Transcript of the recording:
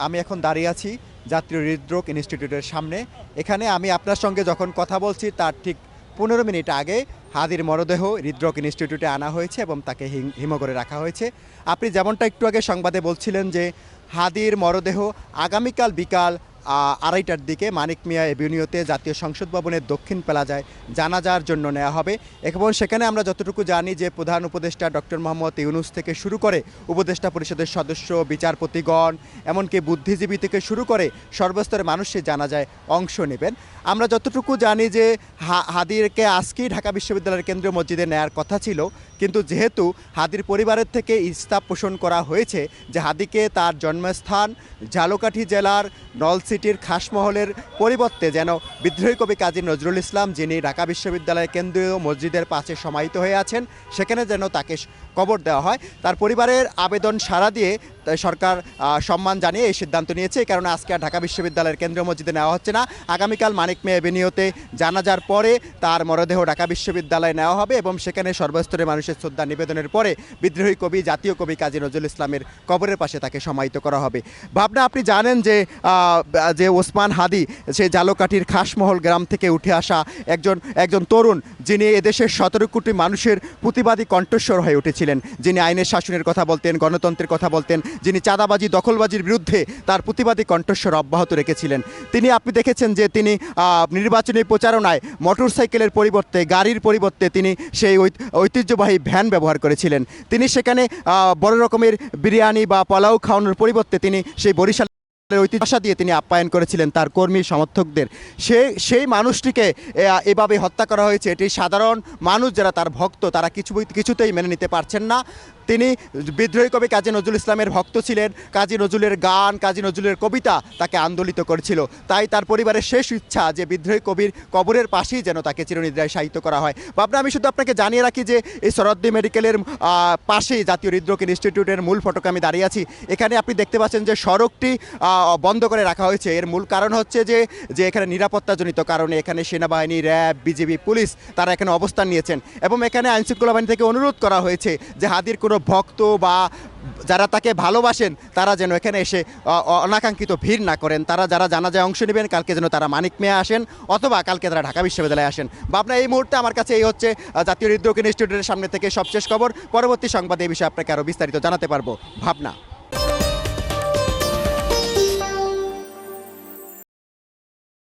আমি এখন দাঁড়িয়ে আছি জাতীয় হৃদরোগ ইনস্টিটিউটের সামনে। এখানে আমি আপনার সঙ্গে যখন কথা বলছি তার ঠিক 15 মিনিট আগে হাদির মরদেহ হৃদরোগ ইনস্টিটিউটে আনা হয়েছে এবং তাকে হিমঘরে রাখা হয়েছে। আপনি যেমনটা একটু আগে সংবাদে বলছিলেন যে হাদির মরদেহ আগামীকাল বিকাল 2:30টার দিকে মানিক মিয়া এভিনিউতে জাতীয় সংসদ ভবনের দক্ষিণ প্লাজায় জানাজার জন্য নেওয়া হবে এবং সেখানে আমরা যতটুকু জানি যে প্রধান উপদেষ্টা ডক্টর মোহাম্মদ ইউনূস থেকে শুরু করে উপদেষ্টা পরিষদের সদস্য, বিচারপতিগণ, এমনকি বুদ্ধিজীবী থেকে শুরু করে সর্বস্তরের মানুষ সে জানাজায় অংশ নেবেন। আমরা যতটুকু জানি যে হাদিরকে আজকেই ঢাকা বিশ্ববিদ্যালয়ের কেন্দ্রীয় মসজিদে নেয়ার কথা ছিল, কিন্তু যেহেতু হাদির পরিবারের থেকে ইস্তাব পোষণ করা হয়েছে যে হাদিকে তার জন্মস্থান ঝালকাঠি জেলার নলসিটির খাসমহলের পরিবর্তে যেন বিদ্রোহী কবি কাজী নজরুল ইসলাম, যিনি ঢাকা বিশ্ববিদ্যালয়ের কেন্দ্রীয় মসজিদের পাশে সমাহিত হয়ে আছেন, সেখানে যেন তাকে কবর দেওয়া হয়। তার পরিবারের আবেদন সাড়া দিয়ে সরকার সম্মান জানিয়ে এই সিদ্ধান্ত নিয়েছে। এই কারণে আজকে আর ঢাকা বিশ্ববিদ্যালয়ের কেন্দ্রীয় মসজিদে নেওয়া হচ্ছে না। আগামীকাল মানিক মিয়া এভিনিউতে জানাজার পরে তার মরদেহ ঢাকা বিশ্ববিদ্যালয়ে নেওয়া হবে এবং সেখানে সর্বস্তরের মানুষের শ্রদ্ধা নিবেদনের পরে বিদ্রোহী কবি, জাতীয় কবি কাজী নজরুল ইসলামের কবরের পাশে তাকে সমাহিত করা হবে। ভাবনা, আপনি জানেন যে ওসমান হাদি সে ঝালকাঠির খাসমহল গ্রাম থেকে উঠে আসা একজন তরুণ, যিনি এদেশের 17 কোটি মানুষের প্রতিবাদী কণ্ঠস্বর হয়ে উঠেছিলেন, যিনি আইনের শাসনের কথা বলতেন, গণতন্ত্রের কথা বলতেন, যিনি চাঁদাবাজি, দখলবাজির বিরুদ্ধে তার প্রতিবাদী কণ্ঠস্বর অব্যাহত রেখেছিলেন। আপনি দেখেছেন যে তিনি নির্বাচনী প্রচারণায় মোটরসাইকেলের পরিবর্তে, গাড়ির পরিবর্তে তিনি সেই ঐতিহ্যবাহী ভ্যান ব্যবহার করেছিলেন। তিনি সেখানে বড় রকমের বিরিয়ানি বা পোলাও খাওয়ানোর পরিবর্তে তিনি সেই বরিশাল ঐতিহ্য দিয়ে তিনি আপ্যায়ন করেছিলেন তার কর্মী সমর্থকদের। সেই মানুষটিকে এভাবে হত্যা করা হয়েছে। এটি সাধারণ মানুষ যারা তার ভক্ত, তারা কিছুতেই মেনে নিতে পারছেন না। তিনি বিদ্রোহী কবি কাজী নজরুল ইসলামের ভক্ত ছিলেন। কাজী নজরুলের গান, কাজী নজরুলের কবিতা তাকে আন্দোলিত করেছিল। তাই তার পরিবারের শেষ ইচ্ছা যে বিদ্রোহী কবির কবরের পাশেই যেন তাকে চিরনিদ্রায় শায়িত করা হয়। ভাবনা, আমি শুধু আপনাকে জানিয়ে রাখি যে এই সরদ্দি মেডিকেলের পাশেই জাতীয় হৃদরোগ ইনস্টিটিউটের মূল ফটকে আমি দাঁড়িয়ে আছি। এখানে আপনি দেখতে পাচ্ছেন যে সড়কটি বন্ধ করে রাখা হয়েছে। এর মূল কারণ হচ্ছে যে এখানে নিরাপত্তাজনিত কারণে এখানে সেনাবাহিনী, র্যাব, বিজিবি, পুলিশ তারা এখানে অবস্থান নিয়েছেন এবং এখানে আইনশৃঙ্খলা বাহিনী থেকে অনুরোধ করা হয়েছে যে হাদির কোনো ভক্ত বা যারা তাকে ভালোবাসেন তারা যেন এখানে এসে অনাকাঙ্ক্ষিত ভিড় না করেন। তারা যারা জানাজায় অংশ নেবেন কালকে যেন তারা মানিক মিয়া আসেন অথবা কালকে তারা ঢাকা বিশ্ববিদ্যালয়ে আসেন। ভাবনা, এই মুহূর্তে আমার কাছে এই হচ্ছে জাতীয় হৃদরোগ ইনস্টিটিউটের সামনে থেকে সবশেষ খবর। পরবর্তী সংবাদে এই বিষয়ে আপনাকে আরও বিস্তারিত জানাতে পারবো। ভাবনা।